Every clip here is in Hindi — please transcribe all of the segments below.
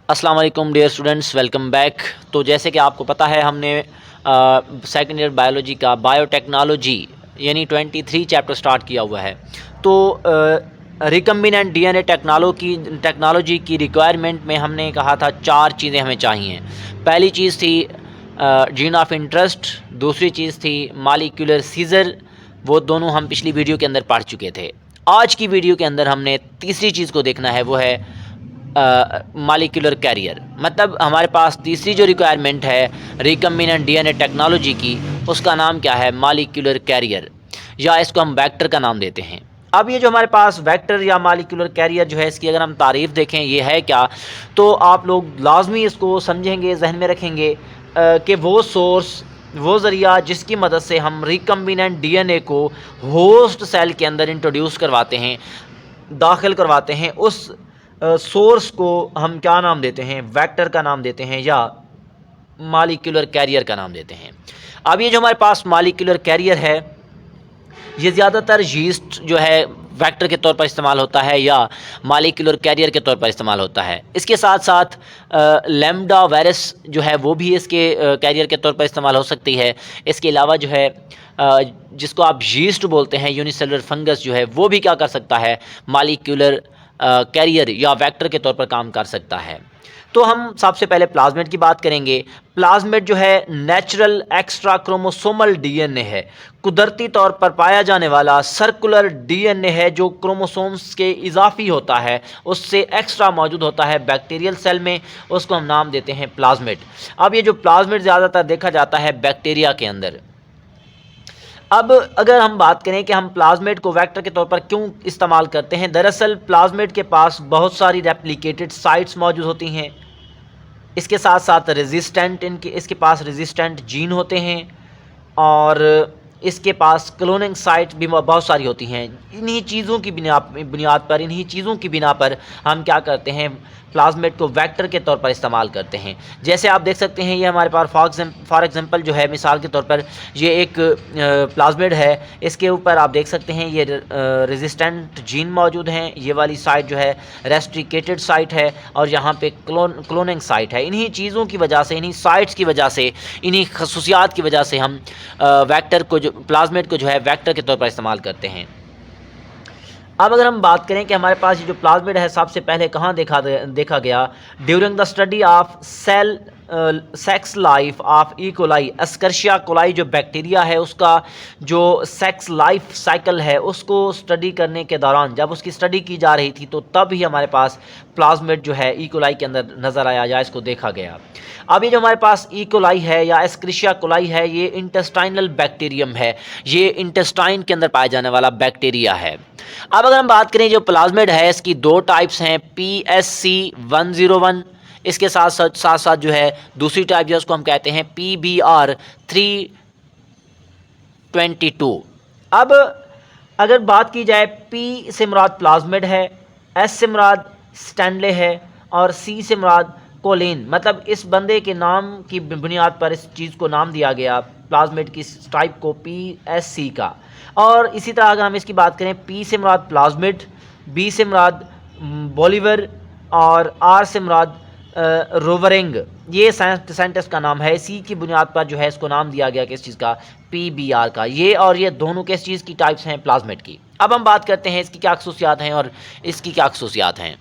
अस्सलाम वालेकुम डियर स्टूडेंट्स, वेलकम बैक। तो जैसे कि आपको पता है हमने सेकेंड ईयर बायोलॉजी का बायोटेक्नोलॉजी यानी 23 चैप्टर स्टार्ट किया हुआ है। तो रिकम्बिनेंट डीएनए टेक्नोलॉजी की रिक्वायरमेंट में हमने कहा था 4 चीज़ें हमें चाहिए। पहली चीज़ थी जीन ऑफ इंटरेस्ट, दूसरी चीज़ थी मालिक्यूलर सीजर, वो दोनों हम पिछली वीडियो के अंदर पढ़ चुके थे। आज की वीडियो के अंदर हमने तीसरी चीज़ को देखना है, वो है मालिक्यूलर कैरियर। मतलब हमारे पास तीसरी जो रिक्वायरमेंट है रिकम्बिनेंट डीएनए टेक्नोलॉजी की, उसका नाम क्या है? मालिक्यूलर कैरियर, या इसको हम वेक्टर का नाम देते हैं। अब ये जो हमारे पास वेक्टर या मालिक्यूलर कैरियर जो है, इसकी अगर हम तारीफ़ देखें ये है क्या, तो आप लोग लाजमी इसको समझेंगे, जहन में रखेंगे कि वो सोर्स, वो ज़रिया जिसकी मदद से हम रिकम्बिनेंट डीएनए को होस्ट सेल के अंदर इंट्रोड्यूस करवाते हैं, दाखिल करवाते हैं, उस सोर्स को हम क्या नाम देते हैं? वेक्टर का नाम देते हैं या मालिक्यूलर कैरियर का नाम देते हैं। अब ये जो हमारे पास मालिक्यूलर कैरियर है, ये ज़्यादातर यीस्ट जो है वेक्टर के तौर पर इस्तेमाल होता है या मालिक्यूलर कैरियर के तौर पर इस्तेमाल होता है। इसके साथ साथ लैम्डा वायरस जो है वो भी इसके कैरियर के तौर पर इस्तेमाल हो सकती है। इसके अलावा जो है जिसको आप यीस्ट बोलते हैं, यूनिसेलुलर फंगस जो है, वो भी क्या कर सकता है? मालिक्यूलर कैरियर या वेक्टर के तौर पर काम कर सकता है। तो हम सबसे पहले प्लाज्मिड की बात करेंगे। प्लाज्मिड जो है नेचुरल एक्स्ट्रा क्रोमोसोमल डीएनए है, कुदरती तौर पर पाया जाने वाला सर्कुलर डीएनए है जो क्रोमोसोम्स के इजाफी होता है, उससे एक्स्ट्रा मौजूद होता है बैक्टीरियल सेल में, उसको हम नाम देते हैं प्लाज्मिड। अब ये जो प्लाज्मिड ज़्यादातर देखा जाता है बैक्टीरिया के अंदर। अब अगर हम बात करें कि हम प्लाज्मिड को वेक्टर के तौर पर क्यों इस्तेमाल करते हैं, दरअसल प्लाज्मिड के पास बहुत सारी रेप्लिकेटेड साइट्स मौजूद होती हैं। इसके साथ साथ इसके पास रेजिस्टेंट जीन होते हैं और इसके पास क्लोनिंग साइट भी बहुत सारी होती हैं। इन्हीं चीज़ों की बिना पर हम क्या करते हैं? प्लाज्मिड को वेक्टर के तौर पर इस्तेमाल करते हैं। जैसे आप देख सकते हैं, ये हमारे पास फॉर एग्जांपल जो है, मिसाल के तौर पर ये एक प्लाज्मिड है, इसके ऊपर आप देख सकते हैं ये रेजिस्टेंट जीन मौजूद हैं। ये वाली साइट जो है रेस्ट्रिकेटेड साइट है और यहाँ पे क्लोनिंग साइट है। इन्हीं चीज़ों की वजह से, इन्हीं साइट्स की वजह से, इन्हीं खसूसियात की वजह से हम प्लाज्मिड को जो है वेक्टर के तौर पर इस्तेमाल करते हैं। अब अगर हम बात करें कि हमारे पास ये जो प्लाज्मिड है सबसे पहले कहाँ देखा गया, during the study of sex life of E coli, Escherichia coli जो बैक्टीरिया है, उसका जो सेक्स लाइफ साइकिल है उसको स्टडी करने के दौरान, जब उसकी स्टडी की जा रही थी, तो तब ही हमारे पास प्लाज्मिड जो है ई कोलाई के अंदर नज़र आया या इसको देखा गया। अब ये जो हमारे पास ई कोलाई है या एस्कर्शिया कोलाई है, ये इंटेस्टाइनल बैक्टीरियम है, ये इंटेस्टाइन के अंदर पाया जाने वाला बैक्टीरिया है। अब अगर हम बात करें जो प्लाज्मिड है, इसकी 2 टाइप्स हैं, PSC101, इसके साथ साथ जो है दूसरी टाइप जो है उसको हम कहते हैं PBR322। अब अगर बात की जाए, P से मुराद प्लाज्मिड है, S से मुराद स्टैनले है और C से मुराद कोलिन। मतलब इस बंदे के नाम की बुनियाद पर इस चीज़ को नाम दिया गया, प्लाज्मिड की टाइप को, PSC का। और इसी तरह अगर हम इसकी बात करें, P से मुराद प्लाज्मिड, B से मुराद बोलीवर और R से मुराद रोवरिंग, ये साइंटिस्ट का नाम है। सी की बुनियाद पर जो है इसको नाम दिया गया किस चीज़ का? PBR का। ये और ये दोनों किस चीज़ की टाइप्स हैं? प्लाज्मिड की। अब हम बात करते हैं इसकी क्या खसूसियात हैं और इसकी क्या खसूसियात हैं।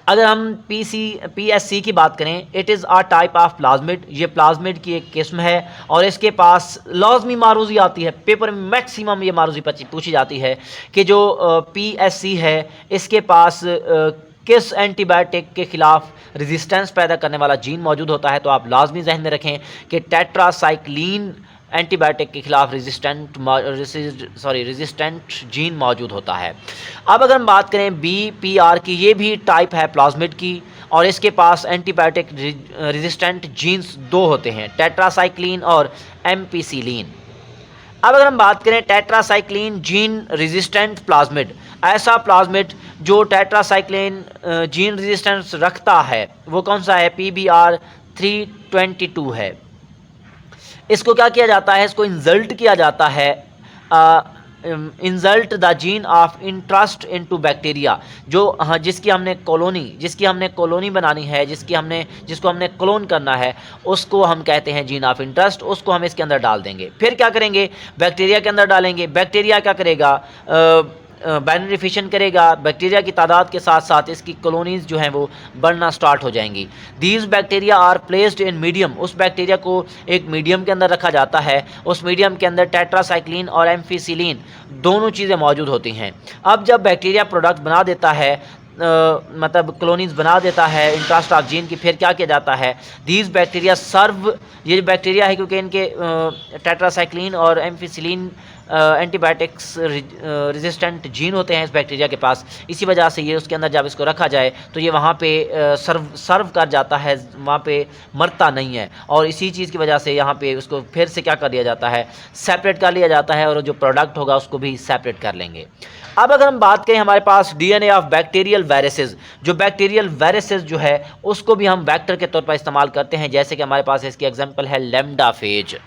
अगर हम PSC की बात करें, it is a type of plasmid, ये प्लाज्मिड की एक किस्म है और इसके पास लाजमी मारूजी आती है, पेपर में मैक्सिमम ये मारूजी पूछी जाती है कि जो PSC है इसके पास किस एंटीबायोटिक के ख़िलाफ़ रेजिस्टेंस पैदा करने वाला जीन मौजूद होता है। तो आप लाजमी जहन में रखें कि टेट्रासाइक्लिन एंटीबायोटिक के खिलाफ रेजिस्टेंट जीन मौजूद होता है। अब अगर हम बात करें BPR की, ये भी टाइप है प्लाज्मिड की और इसके पास एंटीबायोटिक रेजिस्टेंट जीन्स 2 होते हैं, टेट्रासाइक्लिन और एम्पिसिलिन। अब अगर हम बात करें टेट्रासाइक्लिन जीन रेजिस्टेंट प्लाज्मिड, ऐसा प्लाज्मिड जो टेट्रासाइक्लिन जीन रेजिस्टेंस रखता है, वो कौन सा है? PBR322 है। इसको क्या किया जाता है? इसको इंसल्ट किया जाता है insult the gene of interest into bacteria, जो हाँ जिसकी हमने कॉलोनी बनानी है, जिसको हमने क्लोन करना है, उसको हम कहते हैं जीन ऑफ इंटरेस्ट। उसको हम इसके अंदर डाल देंगे। फिर क्या करेंगे, बैक्टीरिया के अंदर डालेंगे। बैक्टीरिया क्या करेगा, बाइनरी फिशन करेगा। बैक्टीरिया की तादाद के साथ साथ इसकी कॉलोनीज़ जो हैं वो बढ़ना स्टार्ट हो जाएंगी। These bacteria are placed in medium, उस बैक्टीरिया को एक मीडियम के अंदर रखा जाता है। उस मीडियम के अंदर टेट्रासाइक्लिन और एम्फिसिलिन दोनों चीज़ें मौजूद होती हैं। अब जब बैक्टीरिया प्रोडक्ट बना देता है, मतलब कॉलोनीज बना देता है इंटरेस्ट ऑफ जीन की, फिर क्या किया जाता है, दीज बैक्टीरिया सर्व, ये जो बैक्टीरिया है क्योंकि इनके टेट्रासाइक्लिन और एम्फिसिलिन एंटीबायोटिक्स रेजिस्टेंट जीन होते हैं इस बैक्टीरिया के पास, इसी वजह से ये उसके अंदर जब इसको रखा जाए तो ये वहाँ पे सर्व कर जाता है, वहाँ पे मरता नहीं है। और इसी चीज़ की वजह से यहाँ पे उसको फिर से क्या कर दिया जाता है, सेपरेट कर लिया जाता है, और जो प्रोडक्ट होगा उसको भी सेपरेट कर लेंगे। अब अगर हम बात करें हमारे पास डीएनए ऑफ बैक्टीरियल वायरसेस, जो बैक्टीरियल वायरसेस जो है उसको भी हम वेक्टर के तौर पर इस्तेमाल करते हैं। जैसे कि हमारे पास इसकी एग्जांपल है लैम्डाफेज।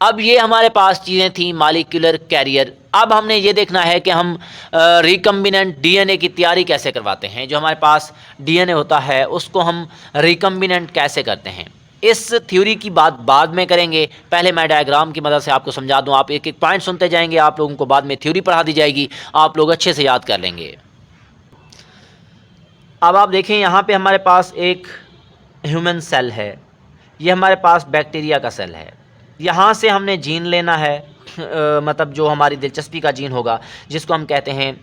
अब ये हमारे पास चीज़ें थी मॉलिक्यूलर कैरियर। अब हमने ये देखना है कि हम रिकम्बिनेंट डीएनए की तैयारी कैसे करवाते हैं। जो हमारे पास डीएनए होता है उसको हम रिकम्बिनेंट कैसे करते हैं, इस थ्योरी की बात बाद में करेंगे। पहले मैं डायग्राम की मदद से आपको समझा दूं। आप एक एक पॉइंट सुनते जाएंगे, आप लोगों को बाद में थ्योरी पढ़ा दी जाएगी, आप लोग अच्छे से याद कर लेंगे। अब आप देखें यहाँ पे हमारे पास एक ह्यूमन सेल है, ये हमारे पास बैक्टीरिया का सेल है। यहाँ से हमने जीन लेना है, मतलब जो हमारी दिलचस्पी का जीन होगा, जिसको हम कहते हैं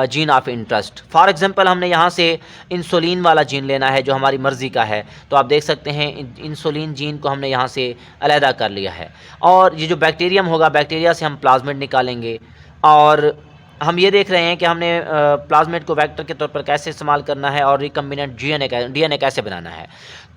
gene of interest. For example हमने यहाँ से इंसुलिन वाला जीन लेना है जो हमारी मर्ज़ी का है। तो आप देख सकते हैं इंसुलिन जीन को हमने यहाँ से अलहदा कर लिया है। और ये जो बैक्टीरियम होगा, बैक्टीरिया से हम प्लाज्मिड निकालेंगे। और हम ये देख रहे हैं कि हमने प्लाज्मिड को वेक्टर के तौर पर कैसे इस्तेमाल करना है और रिकम्बिनेंट डीएनए कैसे बनाना है।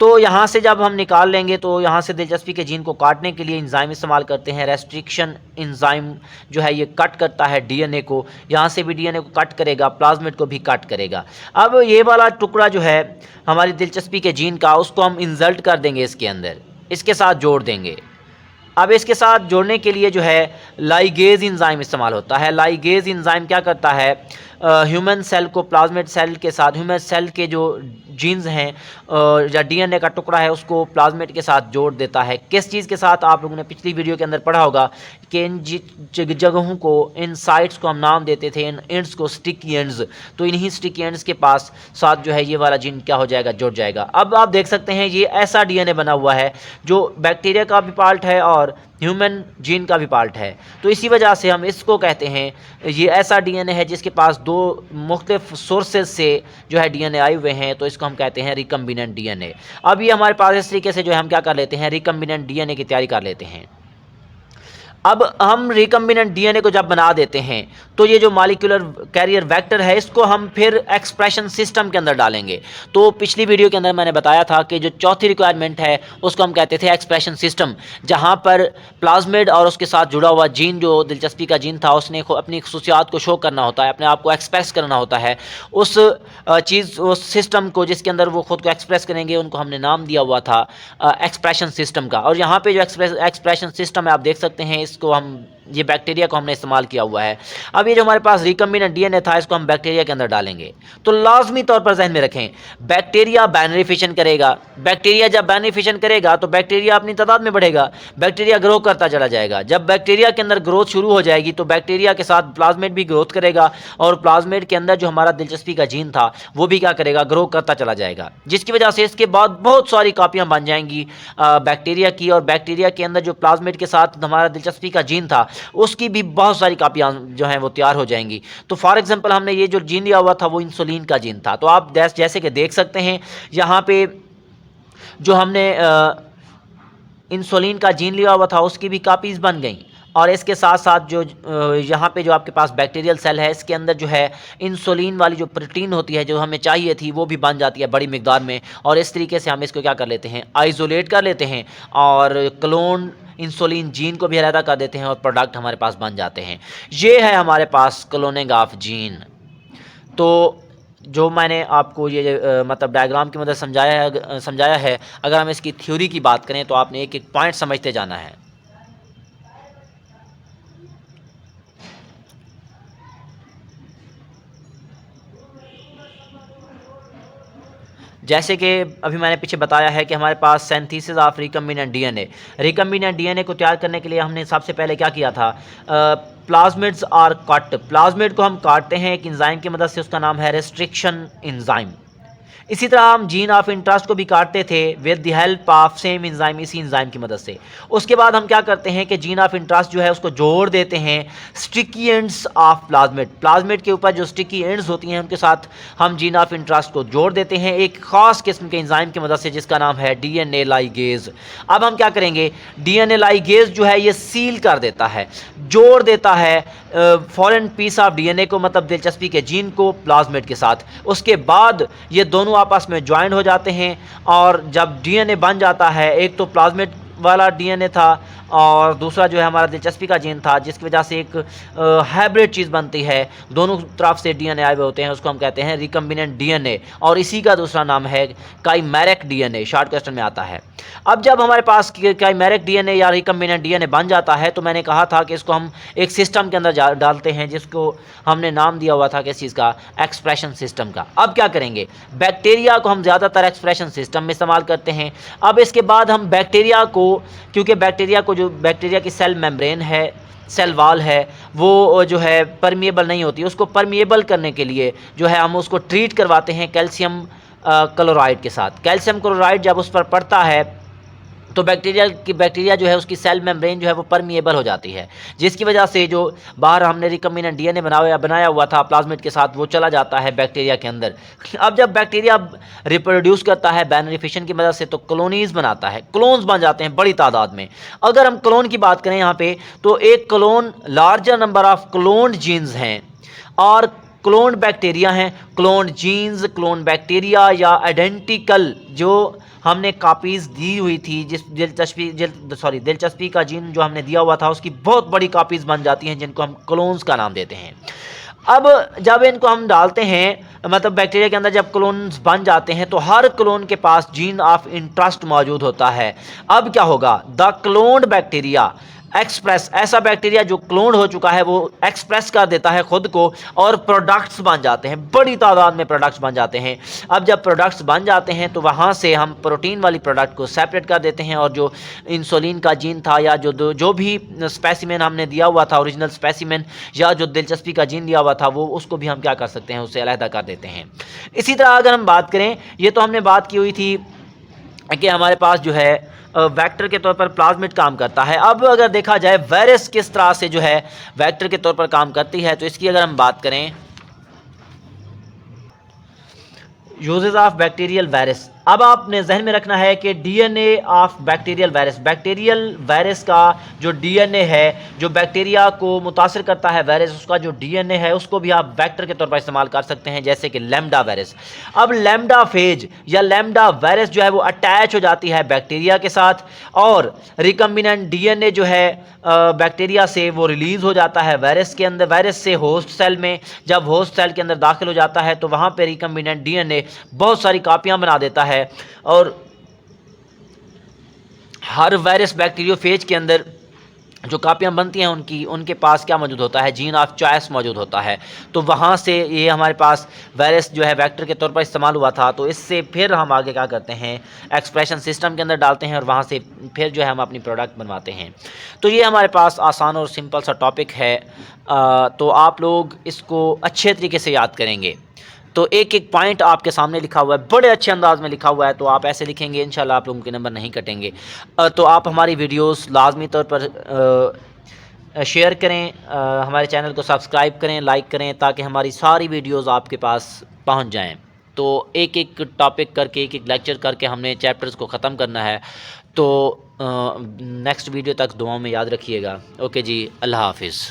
तो यहाँ से जब हम निकाल लेंगे तो यहाँ से दिलचस्पी के जीन को काटने के लिए एंजाइम इस्तेमाल करते हैं। रेस्ट्रिक्शन एंजाइम जो है ये कट करता है डीएनए को, यहाँ से भी डीएनए को कट करेगा, प्लाज्मिड को भी कट करेगा। अब ये वाला टुकड़ा जो है हमारी दिलचस्पी के जीन का, उसको हम इंसर्ट कर देंगे इसके अंदर, इसके साथ जोड़ देंगे। अब इसके साथ जोड़ने के लिए जो है लाइगेज एंजाइम इस्तेमाल होता है। लाइगेज एंजाइम क्या करता है, ह्यूमन सेल को प्लाज्मिड सेल के साथ, ह्यूमन सेल के जो जीन्स हैं या डीएनए का टुकड़ा है उसको प्लाज्मिड के साथ जोड़ देता है। किस चीज़ के साथ, आप लोगों ने पिछली वीडियो के अंदर पढ़ा होगा कि इन जगहों को, इन साइट्स को हम नाम देते थे, इन एंड्स को स्टिकी एंड्स। तो इन्हीं स्टिकी एंड्स के पास साथ जो है ये वाला जीन क्या हो जाएगा, जुड़ जाएगा। अब आप देख सकते हैं ये ऐसा डीएनए बना हुआ है जो बैक्टीरिया का भी पार्ट है और ह्यूमन जीन का भी पार्ट है। तो इसी वजह से हम इसको कहते हैं, ये ऐसा डीएनए है जिसके पास दो मुख्तलिफ सोर्सेज से जो है डीएनए आए हुए हैं, तो इसको हम कहते हैं रिकम्बिनेंट डीएनए। अब ये हमारे पास इस तरीके से जो है हम क्या कर लेते हैं, रिकम्बिनेंट डीएनए की तैयारी कर लेते हैं। अब हम रिकम्बिनेंट डीएनए को जब बना देते हैं तो ये जो मॉलिक्यूलर कैरियर वेक्टर है इसको हम फिर एक्सप्रेशन सिस्टम के अंदर डालेंगे। तो पिछली वीडियो के अंदर मैंने बताया था कि जो चौथी रिक्वायरमेंट है उसको हम कहते थे एक्सप्रेशन सिस्टम, जहाँ पर प्लाज्मिड और उसके साथ जुड़ा हुआ जीन, जो दिलचस्पी का जीन था, उसने अपनी खसूसियात को शो करना होता है, अपने आप को एक्सप्रेस करना होता है। उस उस सिस्टम को जिसके अंदर वो खुद को एक्सप्रेस करेंगे, उनको हमने नाम दिया हुआ था एक्सप्रेशन सिस्टम का। और यहाँ पे जो एक्सप्रेशन सिस्टम है आप देख सकते हैं, इसको हम, ये बैक्टीरिया को हमने इस्तेमाल किया हुआ है। अब ये जो हमारे पास रिकम्बिनेंट डीएनए था इसको हम बैक्टीरिया के अंदर डालेंगे। तो लाजमी तौर पर जहन में रखें, बैक्टीरिया बाइनरी फिशन करेगा। बैक्टीरिया जब बाइनरी फिशन करेगा तो बैक्टीरिया अपनी तादाद में बढ़ेगा, बैक्टीरिया ग्रो करता चला जाएगा। जब बैक्टीरिया के अंदर ग्रोथ शुरू हो जाएगी तो बैक्टीरिया के साथ प्लाज्मिड भी ग्रोथ करेगा, और प्लाज्मिड के अंदर जो हमारा दिलचस्पी का जीन था वो भी क्या करेगा, ग्रो करता चला जाएगा। जिसकी वजह से इसके बाद बहुत सारी कापियाँ बन जाएंगी बैक्टीरिया की, और बैक्टीरिया के अंदर जो प्लाज्मिड के साथ हमारा दिलचस्पी का जीन था उसकी भी बहुत सारी कापियाँ जो हैं वो तैयार हो जाएंगी। तो फॉर एग्जांपल हमने ये जो जीन लिया हुआ था वो इंसुलिन का जीन था। तो आप जैसे कि देख सकते हैं यहाँ पे जो हमने इंसुलिन का जीन लिया हुआ था उसकी भी कापीज़ बन गई। और इसके साथ साथ जो यहाँ पे जो आपके पास बैक्टीरियल सेल है इसके अंदर जो है इंसुलिन वाली जो प्रोटीन होती है जो हमें चाहिए थी वो भी बन जाती है बड़ी मिकदार में। और इस तरीके से हम इसको क्या कर लेते हैं, आइसोलेट कर लेते हैं, और क्लोन इंसुलिन जीन को भी अलहदा कर देते हैं और प्रोडक्ट हमारे पास बन जाते हैं। ये है हमारे पास क्लोनिंग ऑफ जीन। तो जो मैंने आपको ये मतलब डायग्राम की मदद समझाया है, अगर हम इसकी थ्योरी की बात करें तो आपने एक एक पॉइंट समझते जाना है। जैसे कि अभी मैंने पीछे बताया है कि हमारे पास synthesis of recombinant DNA, recombinant DNA को तैयार करने के लिए हमने सबसे पहले क्या किया था, प्लाज्मिड्स आर कट, प्लाज्मिड को हम काटते हैं एक एंजाइम की मदद से, उसका नाम है रेस्ट्रिक्शन एंजाइम। इसी तरह हम जीन ऑफ इंटरेस्ट को भी काटते थे with the help of same enzyme, इसी एंजाइम की मदद से। उसके बाद हम क्या करते हैं कि जीन ऑफ इंटरेस्ट जो है उसको जोड़ देते हैं sticky ends of plasmid, plasmid के ऊपर जो स्टिकी एंड्स होती हैं उनके साथ हम जीन ऑफ इंटरेस्ट को जोड़ देते हैं एक ख़ास किस्म के एंजाइम की मदद से जिसका नाम है डीएनए लाइगेज। अब हम क्या करेंगे, डीएनए लाइगेज जो है ये सील कर देता है, जोड़ देता है फॉरेन पीस ऑफ डीएनए को, मतलब दिलचस्पी के जीन को प्लाज्मिड के साथ। उसके बाद ये दोनों आपस में ज्वाइन हो जाते हैं और जब डीएनए बन जाता है, एक तो प्लाज्मिड वाला डीएनए था और दूसरा जो है हमारा दिलचस्पी का जीन था, जिसकी वजह से एक हाइब्रिड चीज़ बनती है, दोनों तरफ से डीएनए आए हुए होते हैं, उसको हम कहते हैं रिकम्बिनेंट डीएनए, और इसी का दूसरा नाम है काइमेरिक डीएनए, शॉर्ट क्वेश्चन में आता है। अब जब हमारे पास काइमेरिक डीएनए या रिकम्बिनेंट डीएनए बन जाता है तो मैंने कहा था कि इसको हम एक सिस्टम के अंदर डालते हैं जिसको हमने नाम दिया हुआ था किस चीज़ का, एक्सप्रेशन सिस्टम का। अब क्या करेंगे, बैक्टीरिया को हम ज़्यादातर एक्सप्रेशन सिस्टम में इस्तेमाल करते हैं। अब इसके बाद हम बैक्टीरिया को, क्योंकि बैक्टीरिया को जो बैक्टीरिया की सेल मेम्ब्रेन है, सेल वाल है, वो जो है परमिएबल नहीं होती, उसको परमिएबल करने के लिए जो है हम उसको ट्रीट करवाते हैं कैल्शियम क्लोराइड के साथ। कैल्शियम क्लोराइड जब उस पर पड़ता है तो बैक्टीरिया जो है उसकी सेल मेम्ब्रेन जो है वो परमिएबल हो जाती है, जिसकी वजह से जो बाहर हमने रिकम्बिनेंट डीएनए बनाया हुआ था प्लाज्मिड के साथ, वो चला जाता है बैक्टीरिया के अंदर। अब जब बैक्टीरिया रिप्रोड्यूस करता है बाइनरी फिशन की मदद से तो कॉलोनीज बनाता है, क्लोन्स बन जाते हैं बड़ी तादाद में। अगर हम क्लोन की बात करें यहाँ पे तो एक clone larger number of cloned genes हैं और क्लोन्ड बैक्टीरिया हैं। क्लोन्ड जीन्स, क्लोन बैक्टीरिया या आइडेंटिकल जो हमने कापीज़ दी हुई थी, जिस दिलचस्पी का जीन जो हमने दिया हुआ था उसकी बहुत बड़ी कापीज़ बन जाती हैं जिनको हम क्लोन्स का नाम देते हैं। अब जब इनको हम डालते हैं, मतलब बैक्टीरिया के अंदर जब क्लोन्स बन जाते हैं तो हर क्लोन के पास जीन ऑफ इंटरेस्ट मौजूद होता है। अब क्या होगा, द क्लोन्ड बैक्टीरिया एक्सप्रेस, ऐसा बैक्टीरिया जो क्लोन हो चुका है वो एक्सप्रेस कर देता है खुद को और प्रोडक्ट्स बन जाते हैं, बड़ी तादाद में प्रोडक्ट्स बन जाते हैं। अब जब प्रोडक्ट्स बन जाते हैं तो वहाँ से हम प्रोटीन वाली प्रोडक्ट को सेपरेट कर देते हैं और जो इंसुलिन का जीन था या जो भी स्पेसिमेन हमने दिया हुआ था, ओरिजिनल स्पेसिमेन या जो दिलचस्पी का जीन दिया हुआ था, वो उसको भी हम क्या कर सकते हैं, उससे अलहदा कर देते हैं। इसी तरह अगर हम बात करें, ये तो हमने बात की हुई थी कि हमारे पास जो है वेक्टर के तौर पर प्लाज्मिड काम करता है। अब अगर देखा जाए वायरस किस तरह से जो है वेक्टर के तौर पर काम करती है, तो इसकी अगर हम बात करें, यूजेस ऑफ बैक्टीरियल वायरस। अब आपने जहन में रखना है कि डीएनए ऑफ बैक्टीरियल वायरस का जो डीएनए है, जो बैक्टीरिया को मुतासर करता है वायरस, उसका जो डीएनए है उसको भी आप वेक्टर के तौर पर इस्तेमाल कर सकते हैं, जैसे कि लैम्डा वायरस। अब लैम्डा फेज या लैम्डा वायरस जो है वो अटैच हो जाती है बैक्टीरिया के साथ और रिकम्बिनेंट डीएनए जो है बैक्टीरिया से वो रिलीज़ हो जाता है वायरस के अंदर, वायरस से होस्ट सेल में। जब होस्ट सेल के अंदर दाखिल हो जाता है तो वहाँ पर रिकम्बिनेंट डीएनए बहुत सारी कापियाँ बना देता है और हर वायरस बैक्टीरियोफेज के अंदर जो कापियाँ बनती हैं उनके पास क्या मौजूद होता है, जीन ऑफ चॉइस मौजूद होता है। तो वहाँ से ये हमारे पास वायरस जो है वेक्टर के तौर पर इस्तेमाल हुआ था। तो इससे फिर हम आगे क्या करते हैं, एक्सप्रेशन सिस्टम के अंदर डालते हैं और वहाँ से फिर जो है हम अपनी प्रोडक्ट बनवाते हैं। तो ये हमारे पास आसान और सिंपल सा टॉपिक है, तो आप लोग इसको अच्छे तरीके से याद करेंगे। तो एक एक पॉइंट आपके सामने लिखा हुआ है, बड़े अच्छे अंदाज में लिखा हुआ है, तो आप ऐसे लिखेंगे इंशाल्लाह आप लोगों के नंबर नहीं कटेंगे। तो आप हमारी वीडियोस लाजमी तौर पर शेयर करें, हमारे चैनल को सब्सक्राइब करें, लाइक करें, ताकि हमारी सारी वीडियोस आपके पास पहुंच जाएं। तो एक एक टॉपिक करके, एक एक लेक्चर करके हमने चैप्टर्स को ख़त्म करना है। तो नेक्स्ट वीडियो तक दुआओं में याद रखिएगा। ओके जी, अल्लाह हाफिज़।